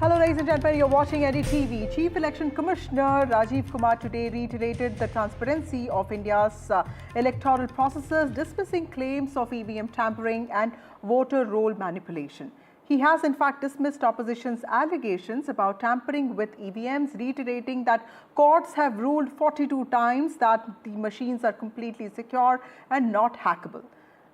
Hello ladies and gentlemen, you're watching NDTV. Chief Election Commissioner Rajiv Kumar today reiterated the transparency of India's electoral processes, dismissing claims of EVM tampering and voter roll manipulation. He has in fact dismissed opposition's allegations about tampering with EVMs, reiterating that courts have ruled 42 times that the machines are completely secure and not hackable.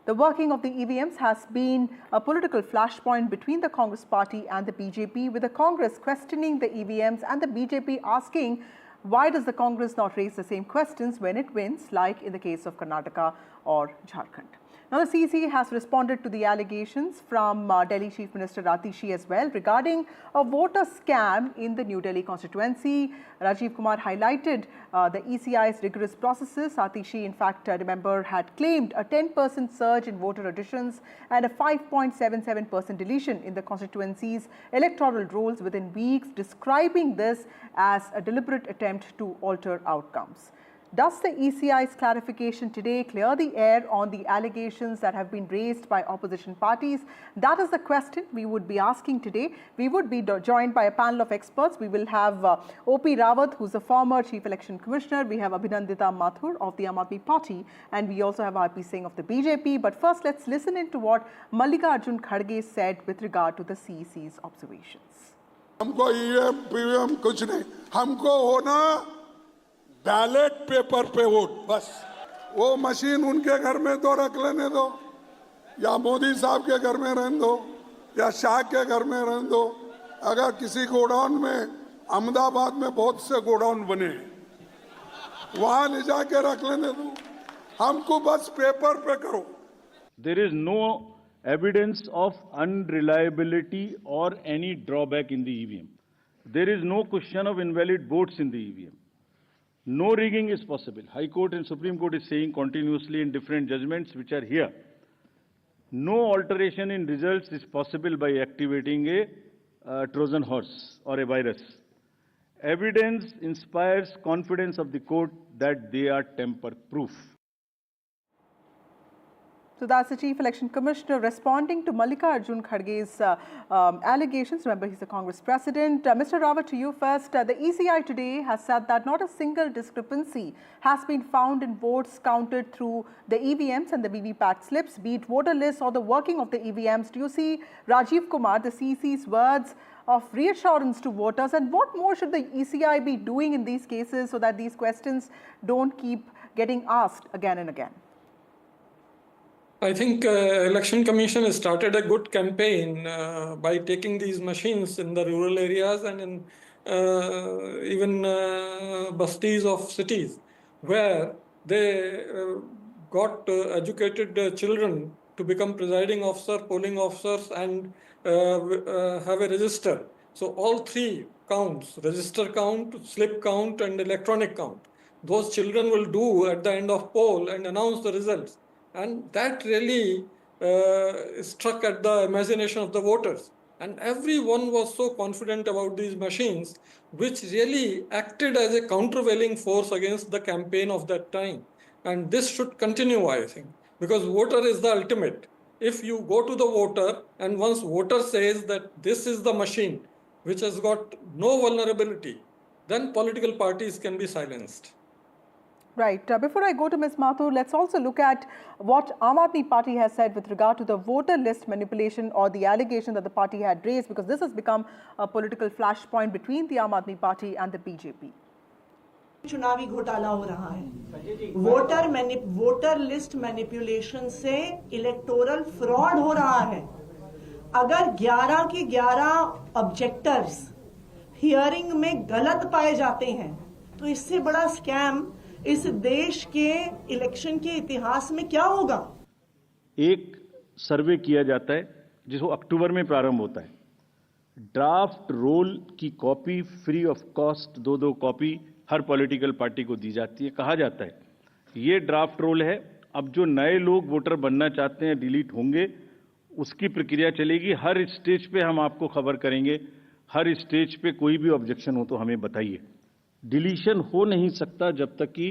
The working of the EVMs has been a political flashpoint between the Congress party and the BJP, with the Congress questioning the EVMs and the BJP asking, why does the Congress not raise the same questions when it wins, like in the case of Karnataka or Jharkhand? Now, the CC has responded to the allegations from Delhi Chief Minister Atishi as well regarding a voter scam in the New Delhi constituency. Rajiv Kumar highlighted the ECI's rigorous processes. Atishi, in fact, remember, had claimed a 10% surge in voter additions and a 5.77% deletion in the constituency's electoral rolls within weeks, describing this as a deliberate attempt to alter outcomes. Does the ECI's clarification today clear the air on the allegations that have been raised by opposition parties? That is the question we would be asking today. We would be joined by a panel of experts. We will have O.P. Rawat, who's a former Chief Election Commissioner. We have Abhinandita Mathur of the Aam Aadmi Party, and we also have R.P. Singh of the BJP. But first, let's listen into what Mallikarjun Kharge said with regard to the CEC's observations. हमको EVM, PVM कुछ नहीं, हमको होना ballot paper पे vote, बस। वो machine उनके घर में तो रख लेने दो, या मोदी साहब के घर में रहने दो, या शाह के घर में रहने दो। अगर किसी गोडाउन में, अहमदाबाद में बहुत से गोडाउन बने, वहां ले जाके रख लेने दो, हमको बस पेपर पे करो। There is no evidence of unreliability or any drawback in the EVM. There is no question of invalid votes in the EVM. No rigging is possible. High Court and Supreme Court is saying continuously in different judgments which are here. No alteration in results is possible by activating a Trojan horse or a virus. Evidence inspires confidence of the court that they are tamper-proof. So that's the Chief Election Commissioner responding to Mallikarjun Kharge's allegations. Remember, he's the Congress president. Mr. Rawat, to you first. The ECI today has said that not a single discrepancy has been found in votes counted through the EVMs and the VVPAT slips, be it voter lists or the working of the EVMs. Do you see Rajiv Kumar, the CC's words of reassurance to voters, and what more should the ECI be doing in these cases so that these questions don't keep getting asked again and again? I think Election Commission has started a good campaign by taking these machines in the rural areas and in even bastis of cities, where they got educated children to become presiding officer, polling officers, and have a register. So all three counts, register count, slip count, and electronic count, those children will do at the end of poll and announce the results. And that really struck at the imagination of the voters. And everyone was so confident about these machines, which really acted as a countervailing force against the campaign of that time. And this should continue, I think, because voter is the ultimate. If you go to the voter and once voter says that this is the machine which has got no vulnerability, then political parties can be silenced. Right. Before I go to Ms. Mathur, let's also look at what Aam Aadmi Party has said with regard to the voter list manipulation or the allegation that the party had raised, because this has become a political flashpoint between the Aam Aadmi Party and the BJP. चुनावी घोटाला हो रहा है, voter list manipulation से electoral fraud हो रहा है। अगर 11 के 11 ऑब्जेक्टर्स हियरिंग में गलत पाए जाते हैं, तो इससे बड़ा स्कैम इस देश के इलेक्शन के इतिहास में क्या होगा? एक सर्वे किया जाता है जिसको अक्टूबर में प्रारंभ होता है। ड्राफ्ट रोल की copy free of cost 2-2 copy her political party को दी जाती है। कहा जाता है ये ड्राफ्ट रोल है, अब जो नए लोग वोटर बनना चाहते हैं डिलीट होंगे, उसकी प्रक्रिया चलेगी। हर स्टेज पे हम आपको खबर करेंगे, हर स्टेज पे कोई भी ऑब्जेक्शन हो तो हमें बताइए। डिलीशन हो नहीं सकता जब तक कि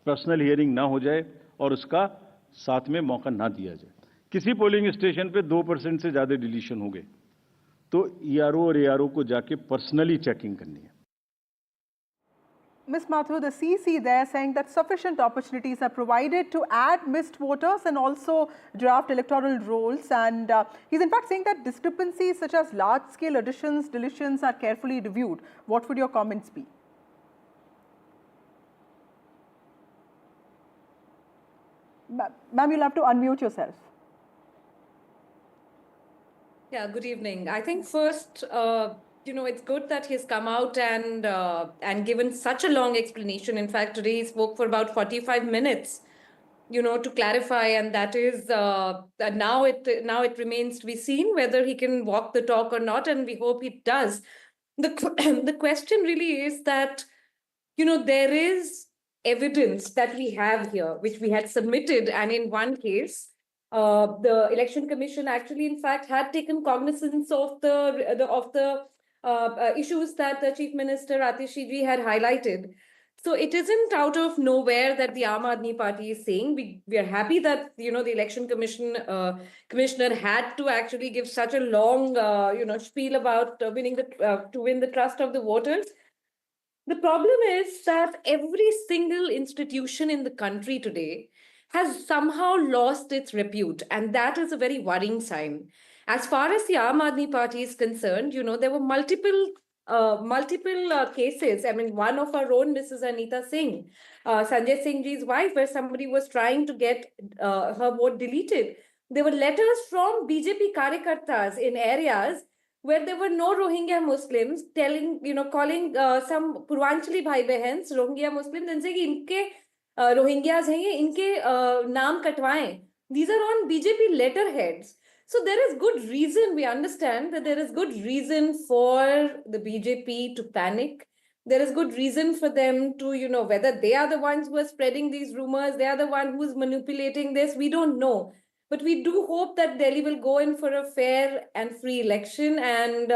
पर्सनल हियरिंग ना हो जाए और उसका साथ में मौका ना दिया जाए। किसी पोलिंग स्टेशन पे 2% से ज्यादा डिलीशन हो गए तो ERO और ARO को जाके पर्सनली चेकिंग करनी है। Ms. Mathur, the CC there saying that sufficient opportunities are provided to add missed voters and also draft electoral rolls. And he's in fact saying that discrepancies such as large-scale additions, deletions are carefully reviewed. What would your comments be? Ma'am, you'll have to unmute yourself. Yeah, good evening. I think first, it's good that he's come out and given such a long explanation. In fact, today he spoke for about 45 minutes, to clarify, and that is now it remains to be seen whether he can walk the talk or not, and we hope he does. The question really is that, there is evidence that we have here, which we had submitted, and in one case, the Election Commission actually, in fact, had taken cognizance of the issues that the Chief Minister Atishi ji had highlighted. So it isn't out of nowhere that the Aam Aadmi Party is saying. We are happy that the Election Commissioner had to actually give such a long spiel about to win the trust of the voters. The problem is that every single institution in the country today has somehow lost its repute, and that is a very worrying sign. As far as the Aam Aadmi Party is concerned, there were multiple cases. I mean, one of our own, Mrs. Anita Singh, Sanjay Singh ji's wife, where somebody was trying to get her vote deleted. There were letters from BJP Karyakartas in areas where there were no Rohingya Muslims, calling some Purvanchali Bhai Bahens, Rohingya Muslims, and saying, inke Rohingyas hain ye, inke naam katwaएं. These are on BJP letterheads. So there is good reason, we understand that there is good reason for the BJP to panic. There is good reason for them to, whether they are the ones who are spreading these rumors, they are the one who is manipulating this, we don't know. But we do hope that Delhi will go in for a fair and free election, and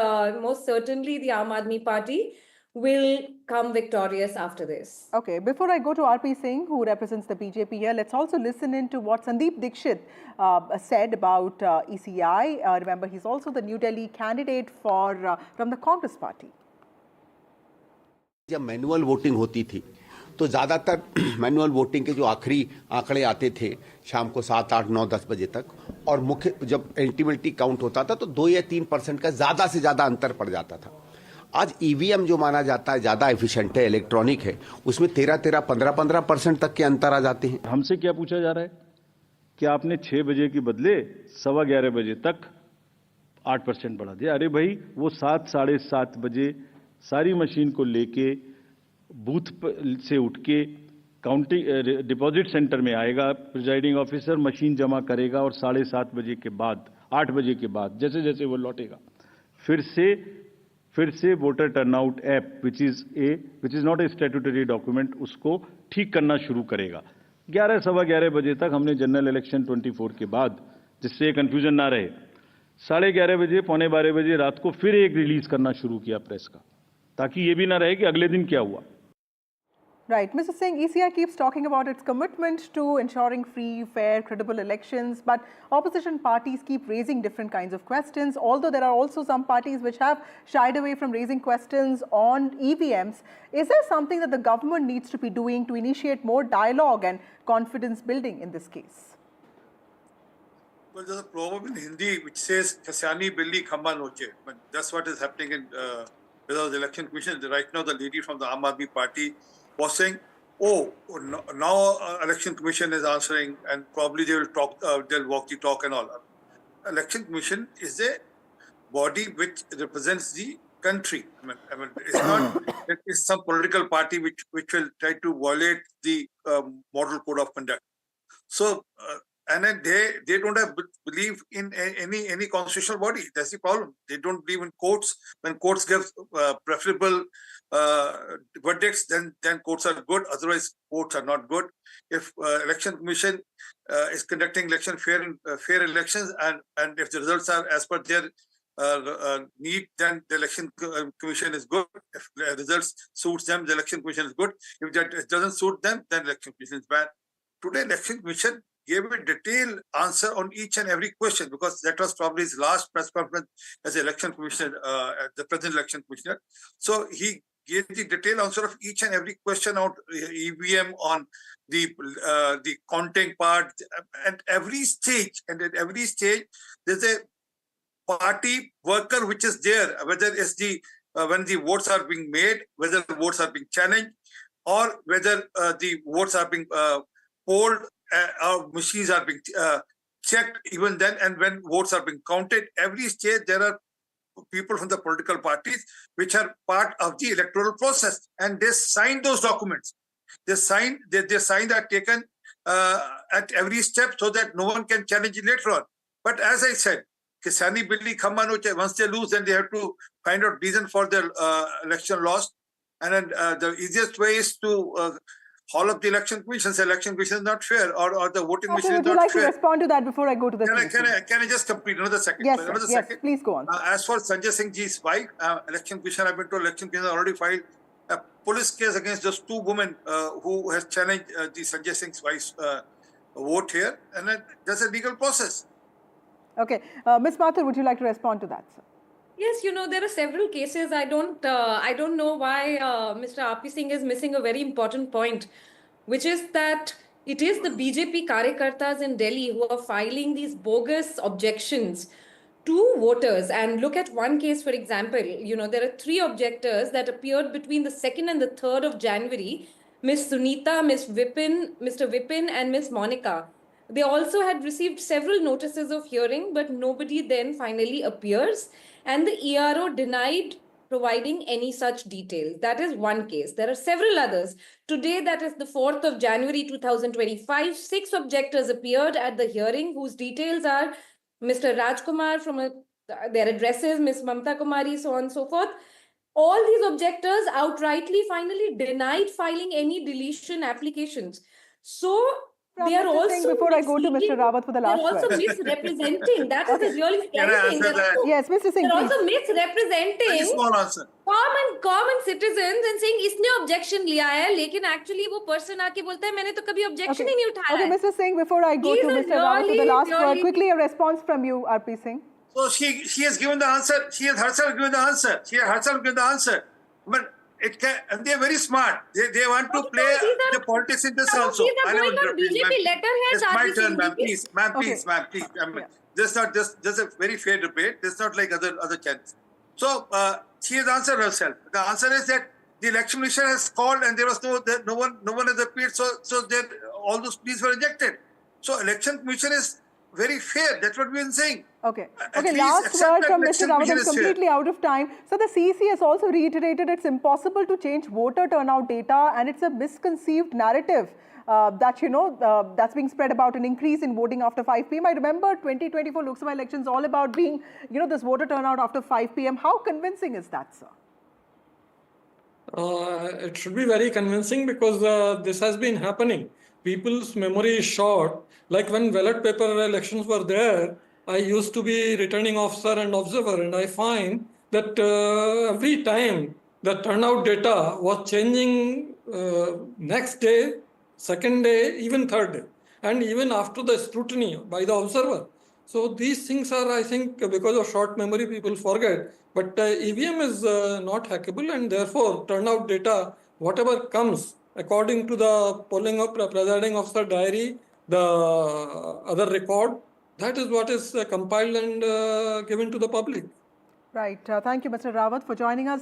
most certainly the Aam Aadmi Party will come victorious after this. Okay, before I go to RP Singh, who represents the BJP here, let's also listen in to what Sandeep Dixit said about ECI. Remember, he's also the New Delhi candidate from the Congress Party. जब manual voting होती थी तो ज़्यादातर manual voting के जो आखिरी आंकड़े आते थे शाम को 7, 8, 9, 10 बजे तक, और मुख्य जब अल्टीमेटली काउंट होता था तो 2 या 3% का ज़्यादा से ज़्यादा अंतर पड़ जाता था। आज ईवीएम जो माना जाता है ज़्यादा एफिशिएंट है, इलेक्ट्रॉनिक है, उसमें 13, 15% तक के अंतर आ जाते हैं। हमसे क्या पूछा जा रहा है कि आपने 6 बजे के बदले 11:15 बजे तक 8% बढ़ा दिया। अरे भाई, वो 7, 7:30 बजे सारी मशीन को लेके बूथ से उठ के काउंटिंग डिपॉजिट सेंटर में आएगा, प्रिजाइडिंग ऑफिसर मशीन जमा करेगा और 7:30 बजे के बाद, 8 बजे के बाद जैसे जैसे वो लौटेगा, फिर से voter turnout app which is not a statutory document, उसको ठीक करना शुरू करेगा। 11, 11:15 बजे तक हमने जनरल इलेक्शन 24 के बाद, जिससे कंफ्यूजन ना रहे, 11:30 बजे, 11:45 बजे रात को फिर एक रिलीज करना शुरू किया प्रेस का, ताकि ये भी ना रहे कि अगले दिन क्या हुआ। Right. Mr. Singh, ECI keeps talking about its commitment to ensuring free, fair, credible elections, but opposition parties keep raising different kinds of questions, although there are also some parties which have shied away from raising questions on EVMs. Is there something that the government needs to be doing to initiate more dialogue and confidence building in this case? Well, there's a proverb in Hindi which says, "Kasyani billi khamba noche." But that's what is happening in without the election commission. Right now, the lady from the Aam Aadmi Party was saying, now election commission is answering, and probably they will talk, they'll walk the talk and all. Election commission is a body which represents the country. I mean, it's not it's some political party which will try to violate the model code of conduct. So, and then they don't have believe in any constitutional body. That's the problem. They don't believe in courts. When courts give preferable verdicts, then courts are good. Otherwise, courts are not good. If election commission is conducting fair elections, and if the results are as per their need, then the election commission is good. If the results suits them, the election commission is good. If that doesn't suit them, then election commission is bad. Today, election commission gave a detailed answer on each and every question, because that was probably his last press conference as election commissioner, the present election commissioner. So he gave the detailed answer of each and every question on EVM, on the counting part, and every stage. And at every stage, there's a party worker which is there, whether it's the when the votes are being made, whether the votes are being challenged, or whether the votes are being polled, or machines are being checked even then, and when votes are being counted. Every stage there are people from the political parties which are part of the electoral process, and they sign those documents. They sign are taken at every step, so that no one can challenge it later on. But as I said, Kisani Billi Khamman, once they lose, then they have to find out reason for their election loss. And then the easiest way is to haul up the election commission. Say election commission is not fair, or the voting machine is not fair. Would you like to respond to that before I go to the Can I just complete another second? Yes, another yes, second. please go on. As for Sanjay Singh ji's wife, election commission, I've been told election commission already filed a police case against those two women who has challenged the Sanjay Singh's wife's vote here, and that's a legal process. Okay, Ms. Mathur, would you like to respond to that, sir? Yes, there are several cases. I don't know why Mr. R.P. Singh is missing a very important point, which is that it is the BJP Karyakartas in Delhi who are filing these bogus objections to voters. And look at one case, for example, there are 3 objectors that appeared between the 2nd and the 3rd of January, Ms. Sunita, Mr. Vipin, and Ms. Monica. They also had received several notices of hearing, but nobody then finally appears. And the ERO denied providing any such details. That is one case. There are several others. Today, that is the 4th of January 2025, 6 objectors appeared at the hearing whose details are Mr. Raj Kumar from their addresses, Ms. Mamta Kumari, so on and so forth. All these objectors outrightly finally denied filing any deletion applications. So they are also before I go to Mr. Rawat for the last word. They're also misrepresenting. That is the really scary thing. Yes, Mr. Singh. They're also misrepresenting common citizens and saying इसने objection लिया है, लेकिन actually वो person आके बोलता है मैंने तो कभी objection ही नहीं उठाया है. Okay, Mr. Singh, before I go to Mr. Rawat for the last word, quickly a response from you, R.P. Singh. So she has given the answer. She has herself given the answer. But it can, and they are very smart. They want to play the politics in this also. These are going on BJP letterheads. It's my turn, ma'am. Please. This is a very fair debate. This is not like other channels. So she has answered herself. The answer is that the election commission has called, and there was no one has appeared. So all those pleas were rejected. So election commission is very fair. That's what we've been saying. Okay, last word from Mr. Rawat. I'm completely out of time. So the CEC has also reiterated it's impossible to change voter turnout data, and it's a misconceived narrative that that's being spread about an increase in voting after 5 p.m. I remember 2024 Lok Sabha elections all about being, this voter turnout after 5 p.m. How convincing is that, sir? It should be very convincing, because this has been happening. People's memory is short. Like when ballot paper elections were there, I used to be returning officer and observer, and I find that every time the turnout data was changing next day, second day, even third day, and even after the scrutiny by the observer. So these things are, I think, because of short memory, people forget. But EVM is not hackable, and therefore turnout data, whatever comes according to the polling of presiding officer diary, the other record, that is what is compiled and given to the public. Right. Thank you, Mr. Rawat, for joining us.